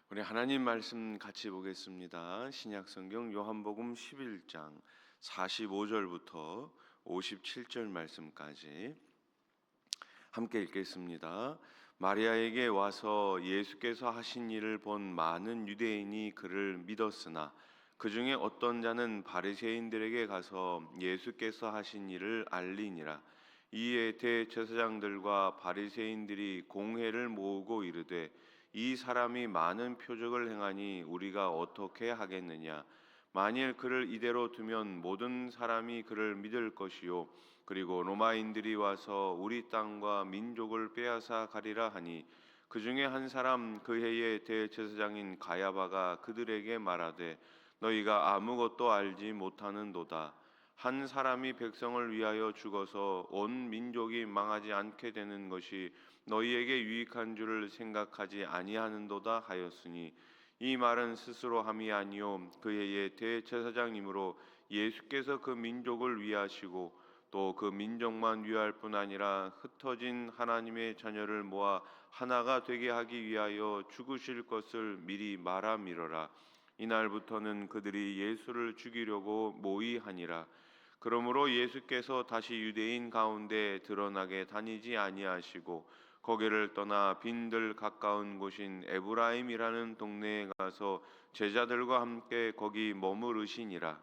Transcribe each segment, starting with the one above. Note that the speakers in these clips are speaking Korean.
우리 하나님 말씀 같이 보겠습니다. 신약 성경 요한복음 11장 45절부터 57절 말씀까지 함께 읽겠습니다. 마리아에게 와서 예수께서 하신 일을 본 많은 유대인이 그를 믿었으나 그 중에 어떤 자는 바리새인들에게 가서 예수께서 하신 일을 알리니라. 이에 대제사장들과 바리새인들이 공회를 모으고 이르되 이 사람이 많은 표적을 행하니 우리가 어떻게 하겠느냐. 만일 그를 이대로 두면 모든 사람이 그를 믿을 것이요 그리고 로마인들이 와서 우리 땅과 민족을 빼앗아 가리라 하니 그 중에 한 사람 그 해의 대제사장인 가야바가 그들에게 말하되 너희가 아무것도 알지 못하는도다. 한 사람이 백성을 위하여 죽어서 온 민족이 망하지 않게 되는 것이 너희에게 유익한 줄을 생각하지 아니하는도다 하였으니 이 말은 스스로 함이 아니요 그 해의 대제사장이므로 예수께서 그 민족을 위하시고 또 그 민족만 위할 뿐 아니라 흩어진 하나님의 자녀를 모아 하나가 되게 하기 위하여 죽으실 것을 미리 말하미러라. 이날부터는 그들이 예수를 죽이려고 모의하니라. 그러므로 예수께서 다시 유대인 가운데 드러나게 다니지 아니하시고 거기를 떠나 빈들 가까운 곳인 에브라임이라는 동네에 가서 제자들과 함께 거기 머무르시니라.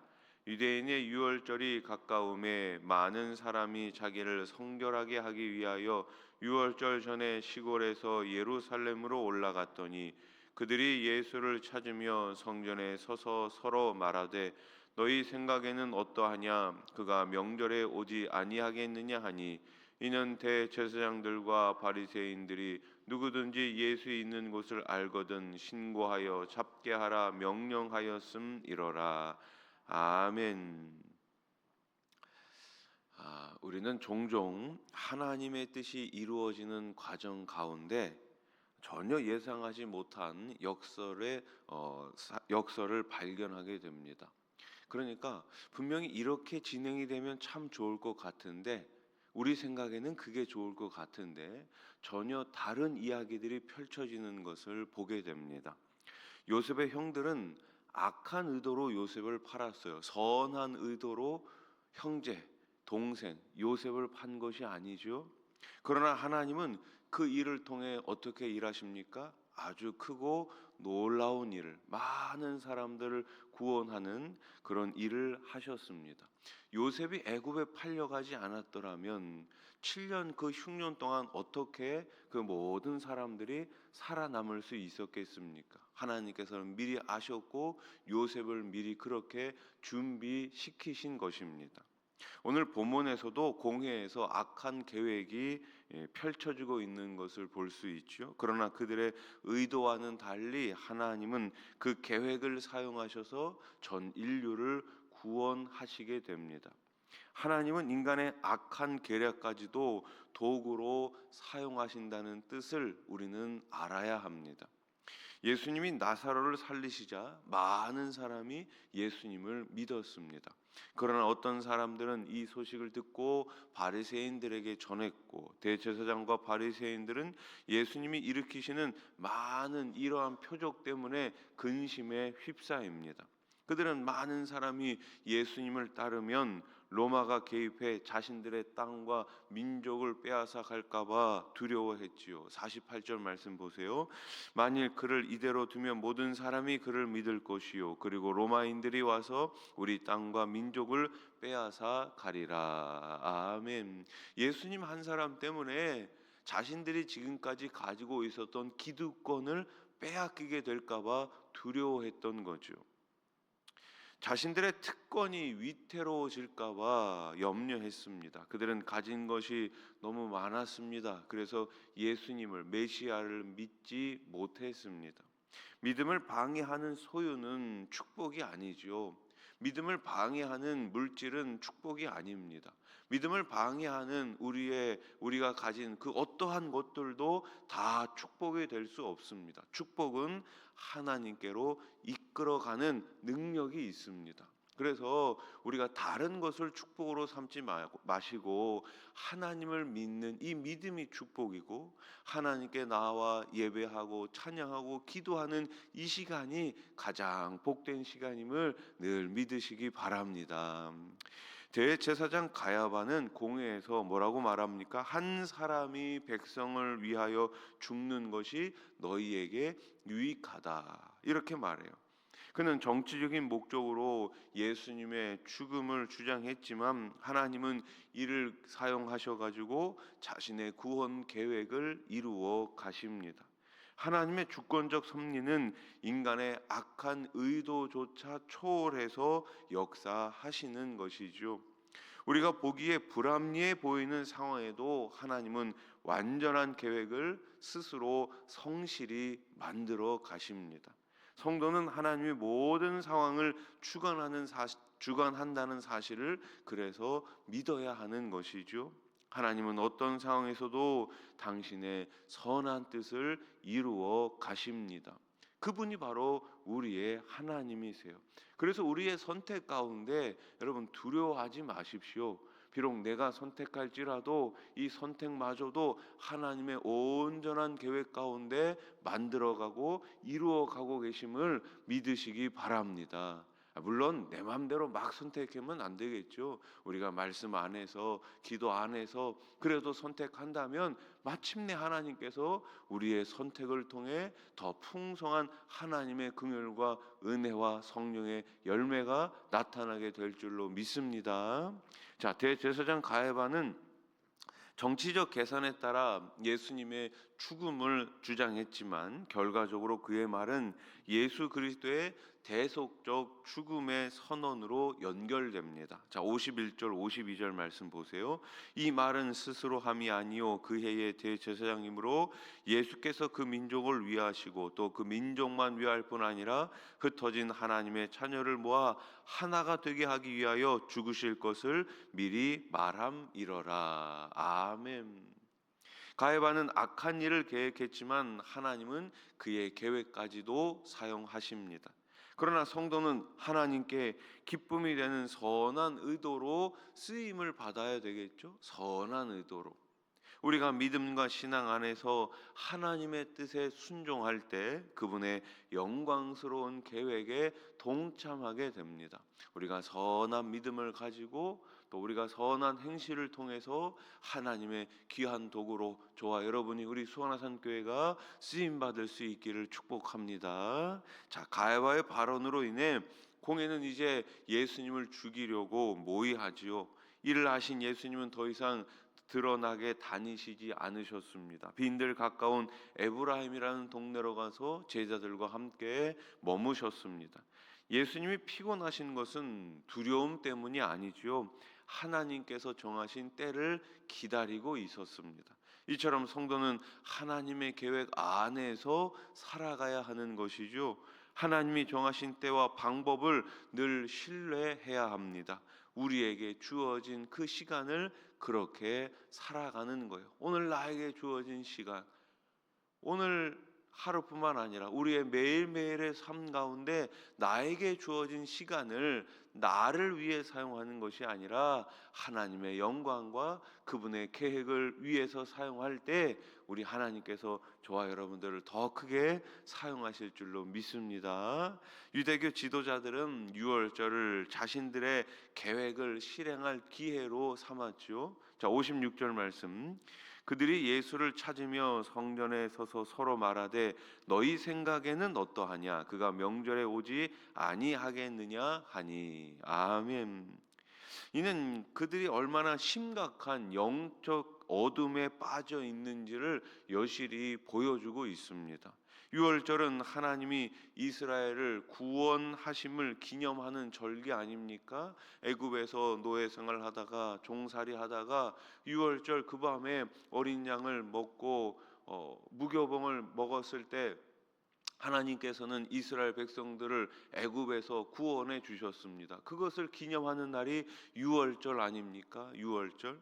유대인의 유월절이 가까움에 많은 사람이 자기를 성결하게 하기 위하여 유월절 전에 시골에서 예루살렘으로 올라갔더니 그들이 예수를 찾으며 성전에 서서 서로 말하되 너희 생각에는 어떠하냐 그가 명절에 오지 아니하겠느냐 하니 이는 대제사장들과 바리새인들이 누구든지 예수 있는 곳을 알거든 신고하여 잡게 하라 명령하였음이러라. 아멘. 우리는 종종 하나님의 뜻이 이루어지는 과정 가운데 전혀 예상하지 못한 역설을 발견하게 됩니다. 그러니까 분명히 이렇게 진행이 되면 참 좋을 것 같은데 우리 생각에는 그게 좋을 것 같은데 전혀 다른 이야기들이 펼쳐지는 것을 보게 됩니다. 요셉의 형들은 악한 의도로 요셉을 팔았어요. 선한 의도로 형제, 동생 요셉을 판 것이 아니죠. 그러나 하나님은 그 일을 통해 어떻게 일하십니까? 아주 크고 놀라운 일을, 많은 사람들을 구원하는 그런 일을 하셨습니다. 요셉이 애굽에 팔려가지 않았더라면 7년 그 흉년 동안 어떻게 그 모든 사람들이 살아남을 수 있었겠습니까? 하나님께서는 미리 아셨고 요셉을 미리 그렇게 준비시키신 것입니다. 오늘 본문에서도 공회에서 악한 계획이 펼쳐지고 있는 것을 볼 수 있죠. 그러나 그들의 의도와는 달리 하나님은 그 계획을 사용하셔서 전 인류를 구원하시게 됩니다. 하나님은 인간의 악한 계략까지도 도구로 사용하신다는 뜻을 우리는 알아야 합니다. 예수님이 나사로를 살리시자 많은 사람이 예수님을 믿었습니다. 그러나 어떤 사람들은 이 소식을 듣고 바리새인들에게 전했고 대제사장과 바리새인들은 예수님이 일으키시는 많은 이러한 표적 때문에 근심에 휩싸입니다. 그들은 많은 사람이 예수님을 따르면 로마가 개입해 자신들의 땅과 민족을 빼앗아 갈까봐 두려워했지요. 48절 말씀 보세요. 만일 그를 이대로 두면 모든 사람이 그를 믿을 것이요 그리고 로마인들이 와서 우리 땅과 민족을 빼앗아 가리라. 아멘. 예수님 한 사람 때문에 자신들이 지금까지 가지고 있었던 기득권을 빼앗기게 될까봐 두려워했던 거죠. 자신들의 특권이 위태로워질까봐 염려했습니다. 그들은 가진 것이 너무 많았습니다. 그래서 예수님을 메시아를 믿지 못했습니다. 믿음을 방해하는 소유는 축복이 아니죠. 믿음을 방해하는 물질은 축복이 아닙니다. 믿음을 방해하는 우리가 가진 그 어떠한 것들도 다 축복이 될 수 없습니다. 축복은 하나님께로 이끌어가는 능력이 있습니다. 그래서 우리가 다른 것을 축복으로 삼지 마시고 하나님을 믿는 이 믿음이 축복이고, 하나님께 나와 예배하고 찬양하고 기도하는 이 시간이 가장 복된 시간임을 늘 믿으시기 바랍니다. 대제사장 가야바는 공회에서 뭐라고 말합니까? 한 사람이 백성을 위하여 죽는 것이 너희에게 유익하다, 이렇게 말해요. 그는 정치적인 목적으로 예수님의 죽음을 주장했지만 하나님은 이를 사용하셔 가지고 자신의 구원 계획을 이루어 가십니다. 하나님의 주권적 섭리는 인간의 악한 의도조차 초월해서 역사하시는 것이죠. 우리가 보기에 불합리해 보이는 상황에도 하나님은 완전한 계획을 스스로 성실히 만들어 가십니다. 성도는 하나님의 모든 상황을 주관한다는 사실을 그래서 믿어야 하는 것이죠. 하나님은 어떤 상황에서도 당신의 선한 뜻을 이루어 가십니다. 그분이 바로 우리의 하나님이세요. 그래서 우리의 선택 가운데 여러분 두려워하지 마십시오. 비록 내가 선택할지라도 이 선택마저도 하나님의 온전한 계획 가운데 만들어가고 이루어가고 계심을 믿으시기 바랍니다. 물론 내 마음대로 막 선택하면 안 되겠죠. 우리가 말씀 안에서 기도 안에서 그래도 선택한다면 마침내 하나님께서 우리의 선택을 통해 더 풍성한 하나님의 긍휼과 은혜와 성령의 열매가 나타나게 될 줄로 믿습니다. 자, 대제사장 가야바는 정치적 계산에 따라 예수님의 죽음을 주장했지만 결과적으로 그의 말은 예수 그리스도의 대속적 죽음의 선언으로 연결됩니다. 자, 51절 52절 말씀 보세요. 이 말은 스스로 함이 아니요 그 해의 대제사장이므로 예수께서 그 민족을 위하시고 또 그 민족만 위할 뿐 아니라 흩어진 하나님의 자녀를 모아 하나가 되게 하기 위하여 죽으실 것을 미리 말함이러라. 아멘. 가야바는 악한 일을 계획했지만 하나님은 그의 계획까지도 사용하십니다. 그러나 성도는 하나님께 기쁨이 되는 선한 의도로 쓰임을 받아야 되겠죠. 선한 의도로. 우리가 믿음과 신앙 안에서 하나님의 뜻에 순종할 때 그분의 영광스러운 계획에 동참하게 됩니다. 우리가 선한 믿음을 가지고 또 우리가 선한 행실을 통해서 하나님의 귀한 도구로 저와 여러분이 우리 수원화산 교회가 쓰임 받을 수 있기를 축복합니다. 자, 가야바의 발언으로 인해 공회는 이제 예수님을 죽이려고 모의하지요. 이를 아신 예수님은 더 이상 드러나게 다니시지 않으셨습니다. 빈들 가까운 에브라임이라는 동네로 가서 제자들과 함께 머무셨습니다. 예수님이 피곤하신 것은 두려움 때문이 아니지요. 하나님께서 정하신 때를 기다리고 있었습니다. 이처럼 성도는 하나님의 계획 안에서 살아가야 하는 것이죠. 하나님이 정하신 때와 방법을 늘 신뢰해야 합니다. 우리에게 주어진 그 시간을 그렇게 살아가는 거예요. 오늘 나에게 주어진 시간, 오늘 하루뿐만 아니라 우리의 매일매일의 삶 가운데 나에게 주어진 시간을 나를 위해 사용하는 것이 아니라 하나님의 영광과 그분의 계획을 위해서 사용할 때 우리 하나님께서 저와 여러분들을 더 크게 사용하실 줄로 믿습니다. 유대교 지도자들은 유월절을 자신들의 계획을 실행할 기회로 삼았죠. 자, 56절 말씀. 그들이 예수를 찾으며 성전에 서서 서로 말하되 너희 생각에는 어떠하냐 그가 명절에 오지 아니하겠느냐 하니. 아멘. 이는 그들이 얼마나 심각한 영적 어둠에 빠져 있는지를 여실히 보여주고 있습니다. 유월절은 하나님이 이스라엘을 구원하심을 기념하는 절기 아닙니까? 애굽에서 노예 생활하다가 종살이 하다가 유월절 그 밤에 어린 양을 먹고 무교봉을 먹었을 때 하나님께서는 이스라엘 백성들을 애굽에서 구원해 주셨습니다. 그것을 기념하는 날이 유월절 아닙니까? 유월절.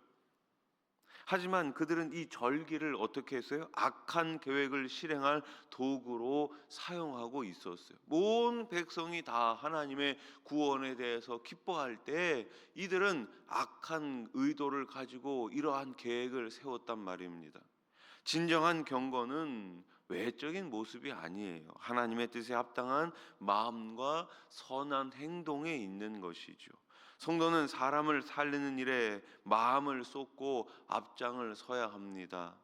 하지만 그들은 이 절기를 어떻게 했어요? 악한 계획을 실행할 도구로 사용하고 있었어요. 온 백성이 다 하나님의 구원에 대해서 기뻐할 때 이들은 악한 의도를 가지고 이러한 계획을 세웠단 말입니다. 진정한 경건은 외적인 모습이 아니에요. 하나님의 뜻에 합당한 마음과 선한 행동에 있는 것이죠. 성도는 사람을 살리는 일에 마음을 쏟고 앞장을 서야 합니다.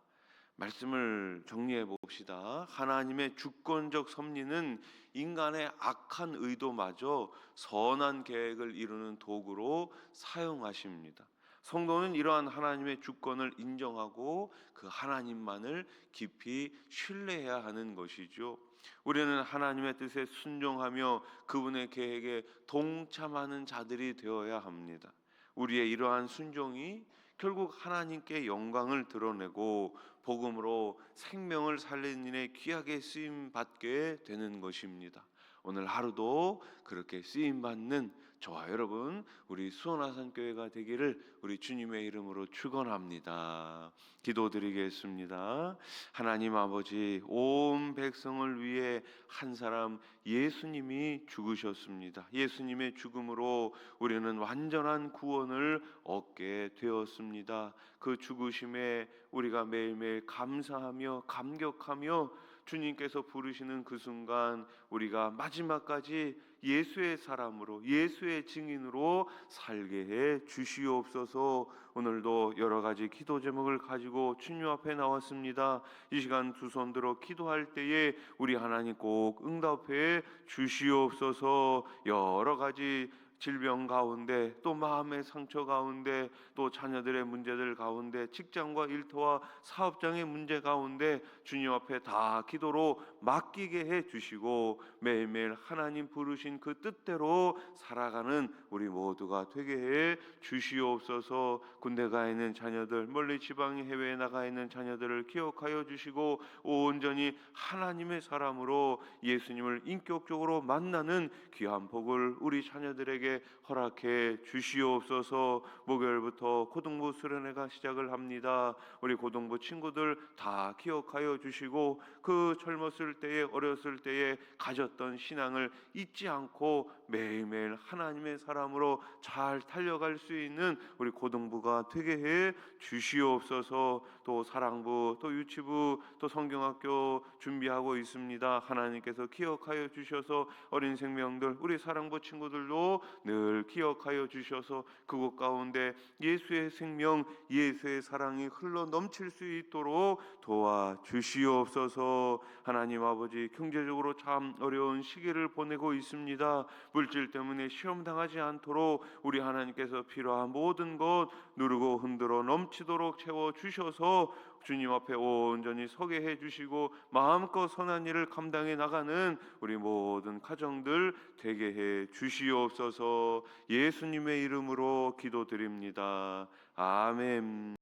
말씀을 정리해 봅시다. 하나님의 주권적 섭리는 인간의 악한 의도마저 선한 계획을 이루는 도구로 사용하십니다. 성도는 이러한 하나님의 주권을 인정하고 그 하나님만을 깊이 신뢰해야 하는 것이죠. 우리는 하나님의 뜻에 순종하며 그분의 계획에 동참하는 자들이 되어야 합니다. 우리의 이러한 순종이 결국 하나님께 영광을 드러내고 복음으로 생명을 살리는 일에 귀하게 쓰임 받게 되는 것입니다. 오늘 하루도 그렇게 쓰임 받는 저와 여러분, 우리 수원아산교회가 되기를 우리 주님의 이름으로 축원합니다. 기도드리겠습니다. 하나님 아버지, 온 백성을 위해 한 사람 예수님이 죽으셨습니다. 예수님의 죽음으로 우리는 완전한 구원을 얻게 되었습니다. 그 죽으심에 우리가 매일매일 감사하며 감격하며 주님께서 부르시는 그 순간 우리가 마지막까지 예수의 사람으로, 예수의 증인으로 살게 해 주시옵소서. 오늘도 여러 가지 기도 제목을 가지고 주님 앞에 나왔습니다. 이 시간 두 손 들어 기도할 때에 우리 하나님 꼭 응답해 주시옵소서. 여러 가지 질병 가운데, 또 마음의 상처 가운데, 또 자녀들의 문제들 가운데, 직장과 일터와 사업장의 문제 가운데 주님 앞에 다 기도로 맡기게 해 주시고 매일매일 하나님 부르신 그 뜻대로 살아가는 우리 모두가 되게 해 주시옵소서. 군대 가 있는 자녀들, 멀리 지방 해외에 나가 있는 자녀들을 기억하여 주시고 온전히 하나님의 사람으로 예수님을 인격적으로 만나는 귀한 복을 우리 자녀들에게 허락해 주시옵소서. 목요일부터 고등부 수련회가 시작을 합니다. 우리 고등부 친구들 다 기억하여 주시고 그 젊었을 때에, 어렸을 때에 가졌던 신앙을 잊지 않고 매일매일 하나님의 사람으로 잘 달려갈 수 있는 우리 고등부가 되게 해 주시옵소서. 또 사랑부, 또 유치부, 또 성경학교 준비하고 있습니다. 하나님께서 기억하여 주셔서 어린 생명들, 우리 사랑부 친구들도 늘 기억하여 주셔서 그곳 가운데 예수의 생명, 예수의 사랑이 흘러 넘칠 수 있도록 도와주시옵소서. 하나님 아버지, 경제적으로 참 어려운 시기를 보내고 있습니다. 물질 때문에 시험 당하지 않도록 우리 하나님께서 필요한 모든 것 누르고 흔들어 넘치도록 채워 주셔서 주님 앞에 온전히 서게 해주시고 마음껏 선한 일을 감당해 나가는 우리 모든 가정들 되게 해 주시옵소서. 예수님의 이름으로 기도드립니다. 아멘.